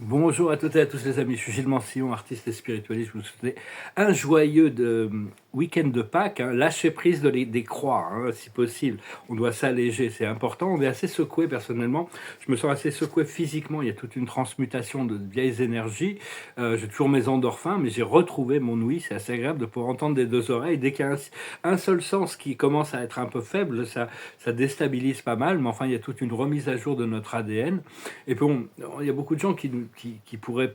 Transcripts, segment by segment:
Bonjour à toutes et à tous les amis, je suis Gilles Mansillon, artiste et spiritualiste. Je vous souhaite un joyeux week-end de Pâques, hein. Lâcher prise des croix, hein, si possible. On doit s'alléger, c'est important. On est assez secoué personnellement. Je me sens assez secoué physiquement. Il y a toute une transmutation de vieilles énergies. J'ai toujours mes endorphins, mais j'ai retrouvé mon ouïe. C'est assez agréable de pouvoir entendre des deux oreilles. Dès qu'il y a un seul sens qui commence à être un peu faible, ça déstabilise pas mal. Mais enfin, il y a toute une remise à jour de notre ADN. Et puis, il y a beaucoup de gens qui pourraient,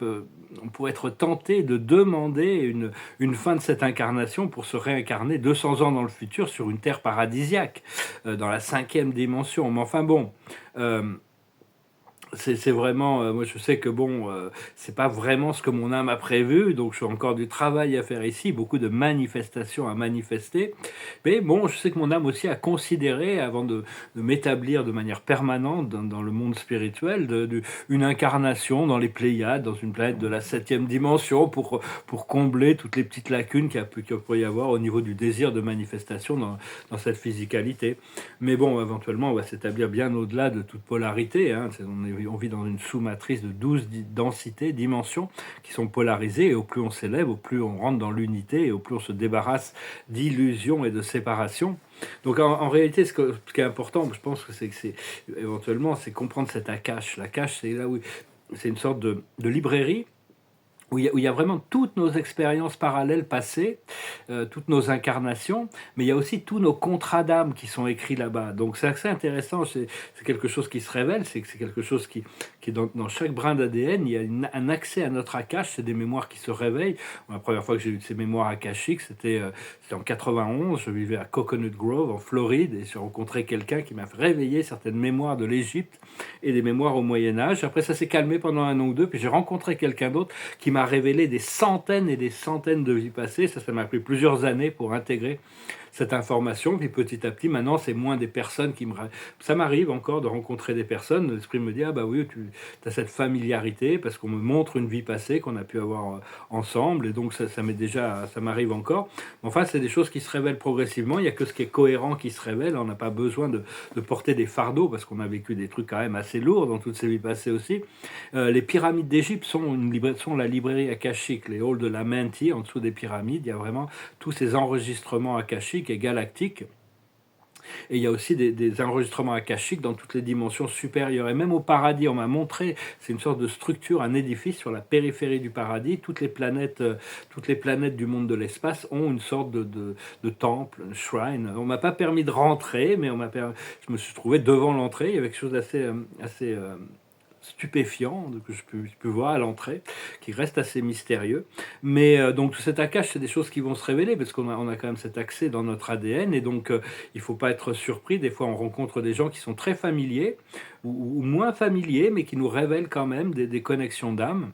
on pourrait être tenté de demander une fin de cette incarnation pour se réincarner 200 ans dans le futur sur une terre paradisiaque, dans la cinquième dimension. Mais enfin bon, euh, c'est vraiment, moi je sais que bon, c'est pas vraiment ce que mon âme a prévu, donc j'ai encore du travail à faire ici, beaucoup de manifestations à manifester. Mais bon, je sais que mon âme aussi a considéré, avant de m'établir de manière permanente dans le monde spirituel, une incarnation dans les Pléiades, dans une planète de la septième dimension, pour combler toutes les petites lacunes qu'il peut y avoir au niveau du désir de manifestation dans cette physicalité. Mais bon, éventuellement, on va s'établir bien au-delà de toute polarité, hein. On vit dans une sous-matrice de 12 densités, dimensions, qui sont polarisées, et au plus on s'élève, au plus on rentre dans l'unité, et au plus on se débarrasse d'illusions et de séparation. Donc en réalité, ce qui est important, je pense que c'est éventuellement, c'est comprendre cet Akash. L'Akash, c'est là où c'est une sorte de librairie où il y a vraiment toutes nos expériences parallèles passées, toutes nos incarnations, mais il y a aussi tous nos contrats d'âme qui sont écrits là-bas. Donc c'est assez intéressant, c'est quelque chose qui se révèle, c'est quelque chose qui est dans chaque brin d'ADN, il y a un accès à notre Akash, c'est des mémoires qui se réveillent. La première fois que j'ai eu ces mémoires akashiques, c'était en 91, je vivais à Coconut Grove, en Floride, et j'ai rencontré quelqu'un qui m'a réveillé certaines mémoires de l'Égypte et des mémoires au Moyen-Âge. Après ça s'est calmé pendant un an ou deux, puis j'ai rencontré quelqu'un d'autre qui m'a révélé des centaines et des centaines de vies passées. Ça m'a pris plusieurs années pour intégrer cette information. Puis petit à petit, maintenant, c'est moins des personnes qui me... Ça m'arrive encore de rencontrer des personnes. L'esprit me dit, ah bah oui, tu as cette familiarité parce qu'on me montre une vie passée qu'on a pu avoir ensemble. Et donc, ça m'arrive encore. Mais enfin, c'est des choses qui se révèlent progressivement. Il n'y a que ce qui est cohérent qui se révèle. On n'a pas besoin de porter des fardeaux parce qu'on a vécu des trucs quand même assez lourds dans toutes ces vies passées aussi. Les pyramides d'Égypte sont la librairie akashique, les halls de la Menti, en dessous des pyramides. Il y a vraiment tous ces enregistrements akashiques et galactiques. Et il y a aussi des enregistrements akashiques dans toutes les dimensions supérieures. Et même au paradis, on m'a montré, c'est une sorte de structure, un édifice sur la périphérie du paradis. Toutes les planètes du monde de l'espace ont une sorte de temple, un shrine. On m'a pas permis de rentrer, mais je me suis trouvé devant l'entrée. Il y avait quelque chose assez stupéfiant que je peux voir à l'entrée, qui reste assez mystérieux. Mais donc tout cet Akash, c'est des choses qui vont se révéler parce on a quand même cet accès dans notre ADN et donc il faut pas être surpris. Des fois, on rencontre des gens qui sont très familiers ou moins familiers, mais qui nous révèlent quand même des connexions d'âme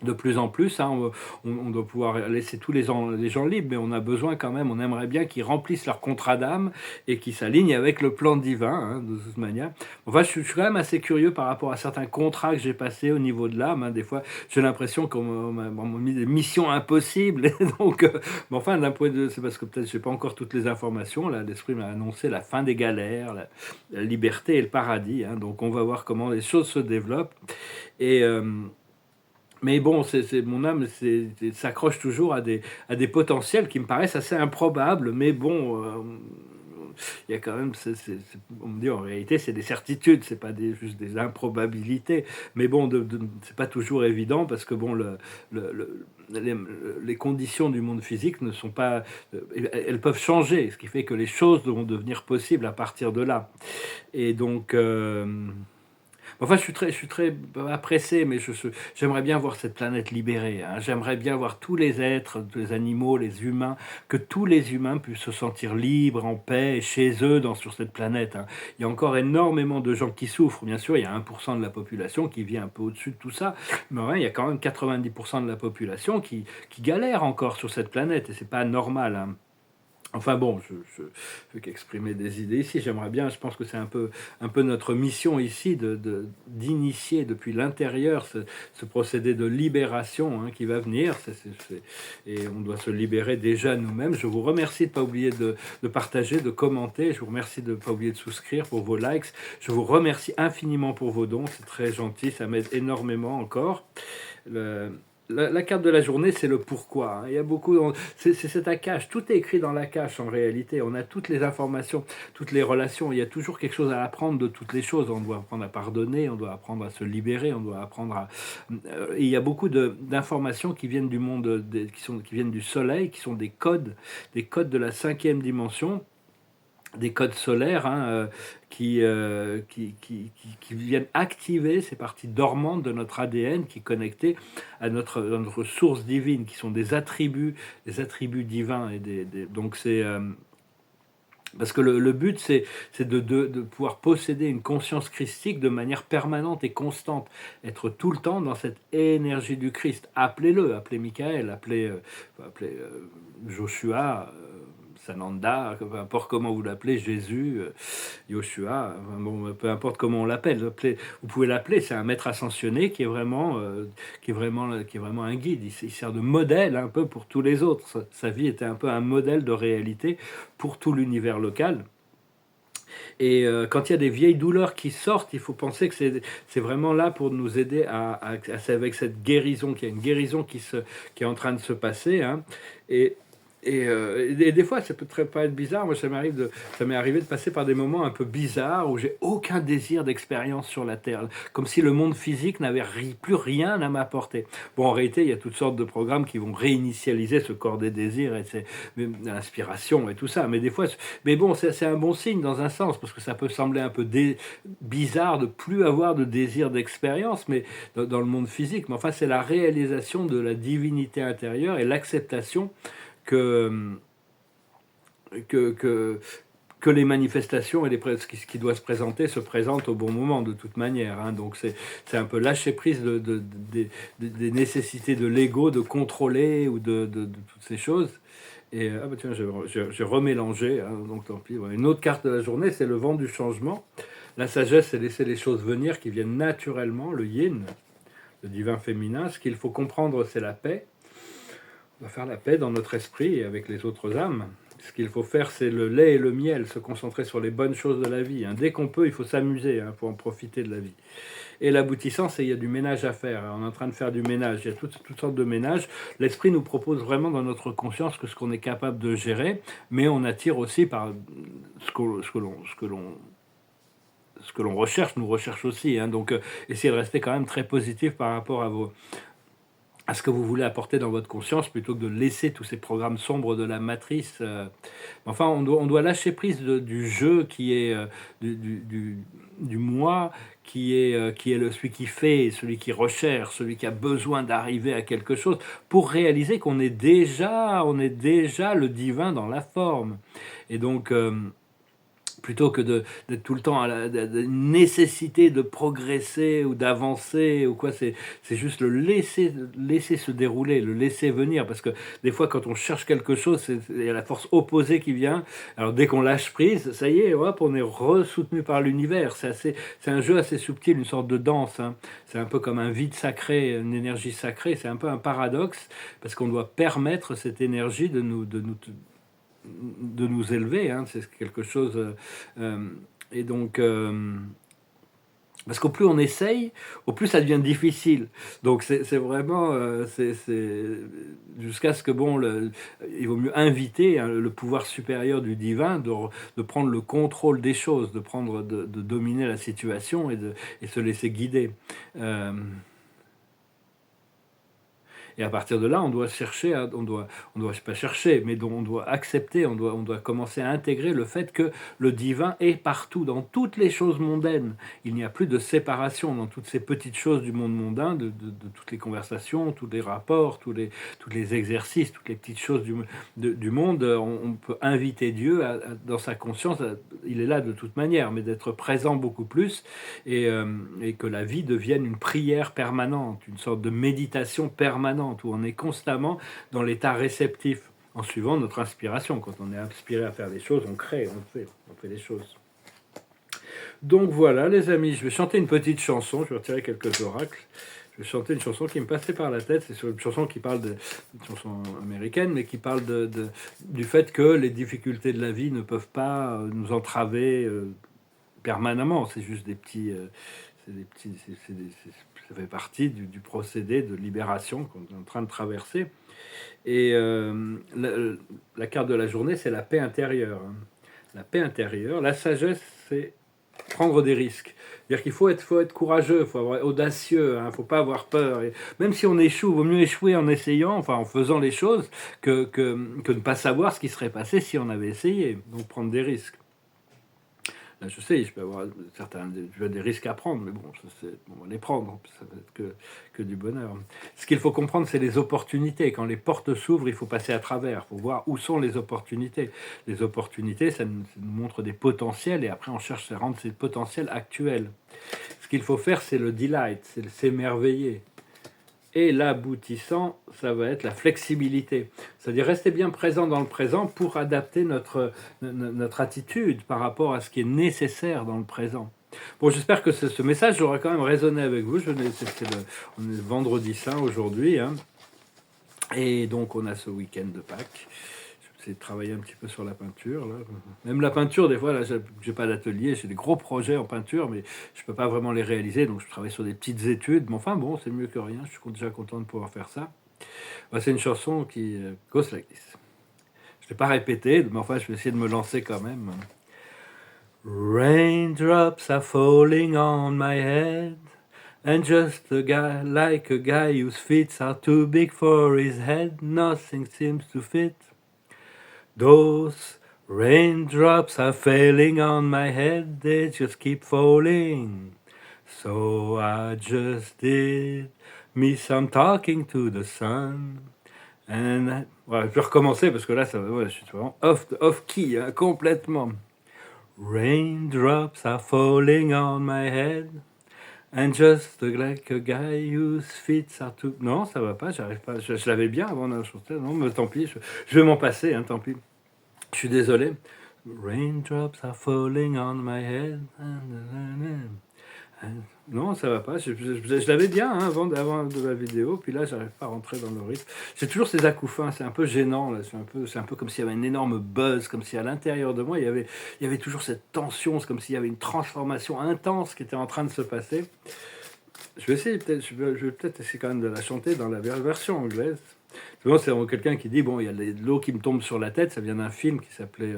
de plus en plus, hein, on doit pouvoir laisser tous les gens libres, mais on a besoin quand même, on aimerait bien qu'ils remplissent leur contrat d'âme et qu'ils s'alignent avec le plan divin, hein, de toute manière. Enfin, je suis quand même assez curieux par rapport à certains contrats que j'ai passés au niveau de l'âme, hein. Des fois, j'ai l'impression qu'on m'a mis des missions impossibles, et donc, mais enfin, d'un point de vue, c'est parce que peut-être j'ai pas encore toutes les informations. Là, l'esprit m'a annoncé la fin des galères, la liberté et le paradis, hein, donc on va voir comment les choses se développent. Et mais bon, mon âme s'accroche toujours à des potentiels qui me paraissent assez improbables, mais bon, il y a quand même, on me dit en réalité, c'est des certitudes, c'est pas juste des improbabilités, mais bon, c'est pas toujours évident parce que bon, le, le- les conditions du monde physique ne sont pas, elles peuvent changer, ce qui fait que les choses vont devenir possibles à partir de là. Et donc, enfin, je suis très pressé, mais j'aimerais bien voir cette planète libérée, hein. J'aimerais bien voir tous les êtres, tous les animaux, les humains, que tous les humains puissent se sentir libres, en paix, chez eux, sur cette planète, hein. Il y a encore énormément de gens qui souffrent. Bien sûr, il y a 1% de la population qui vit un peu au-dessus de tout ça, mais ouais, il y a quand même 90% de la population qui galère encore sur cette planète, et c'est pas normal, hein. Enfin bon, je fais qu'exprimer des idées ici. J'aimerais bien, je pense que c'est un peu notre mission ici d'initier depuis l'intérieur ce procédé de libération hein, qui va venir. Et on doit se libérer déjà nous-mêmes. Je vous remercie de ne pas oublier de partager, de commenter. Je vous remercie de ne pas oublier de souscrire pour vos likes. Je vous remercie infiniment pour vos dons. C'est très gentil, ça m'aide énormément encore. Le- la carte de la journée, c'est le pourquoi. Hein. Il y a beaucoup, c'est cette Akash. Tout est écrit dans l'Akash en réalité. On a toutes les informations, toutes les relations. Il y a toujours quelque chose à apprendre de toutes les choses. On doit apprendre à pardonner, on doit apprendre à se libérer, on doit apprendre à. Et il y a beaucoup d'informations qui viennent du monde, qui viennent du soleil, qui sont des codes de la cinquième dimension des codes solaires hein, qui viennent activer ces parties dormantes de notre ADN qui est connecté à notre source divine, qui sont des attributs divins. Donc c'est parce que le but, c'est de pouvoir posséder une conscience christique de manière permanente et constante, être tout le temps dans cette énergie du Christ. Appelez Michael, appelez Joshua, Sananda, peu importe comment vous l'appelez, Jésus, Yoshua, enfin bon, peu importe comment on l'appelle. Vous pouvez l'appeler, c'est un maître ascensionné qui est vraiment un guide. Il sert de modèle un peu pour tous les autres. Sa vie était un peu un modèle de réalité pour tout l'univers local. Et quand il y a des vieilles douleurs qui sortent, il faut penser que c'est vraiment là pour nous aider avec cette guérison, qu'il y a une guérison qui est en train de se passer. Hein. Et, et des fois, ça peut pas être bizarre. Moi, ça m'est arrivé de passer par des moments un peu bizarres où j'ai aucun désir d'expérience sur la Terre, comme si le monde physique n'avait plus rien à m'apporter. Bon, en réalité, il y a toutes sortes de programmes qui vont réinitialiser ce corps des désirs et l'inspiration et tout ça. Mais des fois, mais bon, c'est un bon signe dans un sens parce que ça peut sembler un peu bizarre de plus avoir de désir d'expérience, mais dans le monde physique. Mais enfin, c'est la réalisation de la divinité intérieure et l'acceptation que, que, que, que les manifestations et ce qui doit se présente au bon moment de toute manière. Hein. Donc c'est un peu lâcher prise des nécessités de l'ego de contrôler ou de toutes ces choses. Et ah bah tiens, j'ai remélangé, hein, donc tant pis. Ouais. Une autre carte de la journée, c'est le vent du changement. La sagesse, c'est laisser les choses venir qui viennent naturellement, le yin, le divin féminin. Ce qu'il faut comprendre, c'est la paix. On va faire la paix dans notre esprit et avec les autres âmes. Ce qu'il faut faire, c'est le lait et le miel, se concentrer sur les bonnes choses de la vie. Hein. Dès qu'on peut, il faut s'amuser pour en profiter de la vie. Et l'aboutissant, c'est qu'il y a du ménage à faire. On est en train de faire du ménage. Il y a toutes sortes de ménages. L'esprit nous propose vraiment dans notre conscience que ce qu'on est capable de gérer, mais on attire aussi par ce que l'on recherche, nous recherche aussi. Hein. Donc, essayez de rester quand même très positif par rapport à ce que vous voulez apporter dans votre conscience plutôt que de laisser tous ces programmes sombres de la matrice. Enfin, on doit lâcher prise du jeu qui est du moi, qui est celui qui fait, celui qui recherche, celui qui a besoin d'arriver à quelque chose pour réaliser qu'on est déjà le divin dans la forme. Et donc plutôt que d'être tout le temps à la nécessité de progresser ou d'avancer ou quoi, c'est juste le laisser se dérouler, le laisser venir, parce que des fois quand on cherche quelque chose, il y a la force opposée qui vient, alors dès qu'on lâche prise, ça y est, hop, on est re-soutenu par l'univers, c'est un jeu assez subtil, une sorte de danse, hein. C'est un peu comme un vide sacré, une énergie sacrée, c'est un peu un paradoxe, parce qu'on doit permettre cette énergie de nous élever, hein, c'est quelque chose. Et donc, parce qu'au plus on essaye, au plus ça devient difficile. Donc c'est vraiment, jusqu'à ce que bon, il vaut mieux inviter hein, le pouvoir supérieur du divin de prendre le contrôle des choses, de dominer la situation et se laisser guider. Euh, Et à partir de là, on doit chercher, on doit pas chercher, mais on doit accepter, on doit commencer à intégrer le fait que le divin est partout, dans toutes les choses mondaines. Il n'y a plus de séparation dans toutes ces petites choses du monde mondain, de toutes les conversations, tous les rapports, tous les exercices, toutes les petites choses du monde. On peut inviter Dieu dans sa conscience, il est là de toute manière, mais d'être présent beaucoup plus et que la vie devienne une prière permanente, une sorte de méditation permanente où on est constamment dans l'état réceptif. en suivant notre inspiration. Quand on est inspiré à faire des choses, on crée, on fait les choses. Donc voilà les amis, je vais chanter une petite chanson, je vais retirer quelques oracles. Je vais chanter une chanson qui me passait par la tête. C'est une chanson qui parle une chanson américaine, mais qui parle du fait que les difficultés de la vie ne peuvent pas nous entraver permanemment. C'est juste des petits, ça fait partie du procédé de libération qu'on est en train de traverser. Et la carte de la journée, c'est la paix intérieure. La paix intérieure, la sagesse, c'est prendre des risques. C'est-à-dire qu'il faut être courageux, il faut être audacieux, il ne faut pas avoir peur. Et même si on échoue, il vaut mieux échouer en essayant, enfin en faisant les choses, que ne pas savoir ce qui serait passé si on avait essayé. Donc prendre des risques. Là, je sais, je peux avoir des risques à prendre, mais bon, on va les prendre, ça va être que du bonheur. Ce qu'il faut comprendre, c'est les opportunités. Quand les portes s'ouvrent, il faut passer à travers, il faut voir où sont les opportunités. Les opportunités, ça nous montre des potentiels, et après on cherche à rendre ces potentiels actuels. Ce qu'il faut faire, c'est le delight, c'est s'émerveiller. Et l'aboutissant, ça va être la flexibilité. C'est-à-dire rester bien présent dans le présent pour adapter notre attitude par rapport à ce qui est nécessaire dans le présent. Bon, j'espère que ce message aura quand même résonné avec vous. On est vendredi saint aujourd'hui. Hein, et donc, on a ce week-end de Pâques. De travailler un petit peu sur la peinture. Là. Même la peinture, des fois, là, j'ai pas d'atelier, j'ai des gros projets en peinture, mais je peux pas vraiment les réaliser, donc je travaille sur des petites études. Mais enfin, bon, c'est mieux que rien. Je suis déjà content de pouvoir faire ça. Bah, c'est une chanson qui goes like this. Je l'ai pas répété, mais enfin, je vais essayer de me lancer quand même. Raindrops are falling on my head, and just like a guy whose feet are too big for his head, nothing seems to fit. Those raindrops are falling on my head, they just keep falling. So I just did me some talking to the sun. And voilà, je vais recommencer parce que là, je suis vraiment off key, hein, complètement. Raindrops are falling on my head. And just like a guy whose feet are too... Non, ça va pas, j'arrive pas. Je l'avais bien avant de chanter. Non, mais tant pis, je vais m'en passer, hein, tant pis. Je suis désolé. Raindrops are falling on my head. Non, ça va pas. Je l'avais bien hein, avant de la vidéo, puis là, j'arrive pas à rentrer dans le rythme. J'ai toujours ces acouphens, c'est un peu gênant. Là. C'est un peu comme s'il y avait un énorme buzz, comme si à l'intérieur de moi, il y avait toujours cette tension. C'est comme s'il y avait une transformation intense qui était en train de se passer. Je vais essayer, je vais peut-être essayer quand même de la chanter dans la version anglaise. Souvent, c'est quelqu'un qui dit, bon, il y a de l'eau qui me tombe sur la tête. Ça vient d'un film qui s'appelait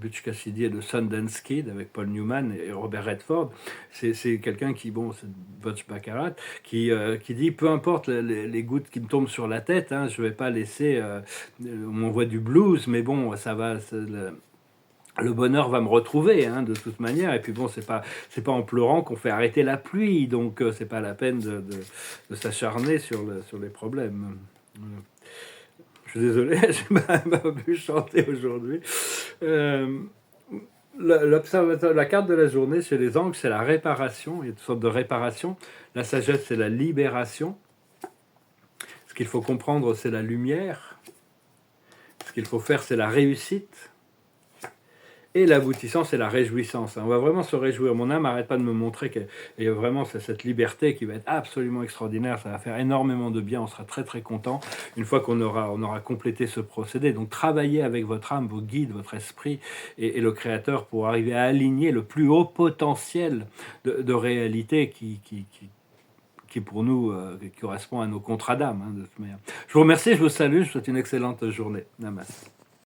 Butch Cassidy et The Sundance Kid avec Paul Newman et Robert Redford. C'est quelqu'un qui, bon, c'est Butch Baccarat, qui dit, peu importe les gouttes qui me tombent sur la tête, hein, je vais pas laisser, on m'envoie du blues, mais bon, ça va... Le bonheur va me retrouver hein, de toute manière et puis bon c'est pas en pleurant qu'on fait arrêter la pluie donc c'est pas la peine de s'acharner sur les problèmes. Je suis désolé, j'ai pas pu chanter aujourd'hui. La carte de la journée chez les angles, c'est la réparation. Il y a toutes sortes de réparations. La sagesse, c'est la libération. Ce qu'il faut comprendre, c'est la lumière. Ce qu'il faut faire, c'est la réussite. Et l'aboutissant, c'est la réjouissance. On va vraiment se réjouir. Mon âme n'arrête pas de me montrer qu'il y a vraiment cette liberté qui va être absolument extraordinaire. Ça va faire énormément de bien. On sera très très content une fois qu'on aura complété ce procédé. Donc travaillez avec votre âme, vos guides, votre esprit et le Créateur pour arriver à aligner le plus haut potentiel de réalité qui pour nous qui correspond à nos contrats d'âme. Hein, de toute manière. Je vous remercie, je vous salue, je vous souhaite une excellente journée. Namaste.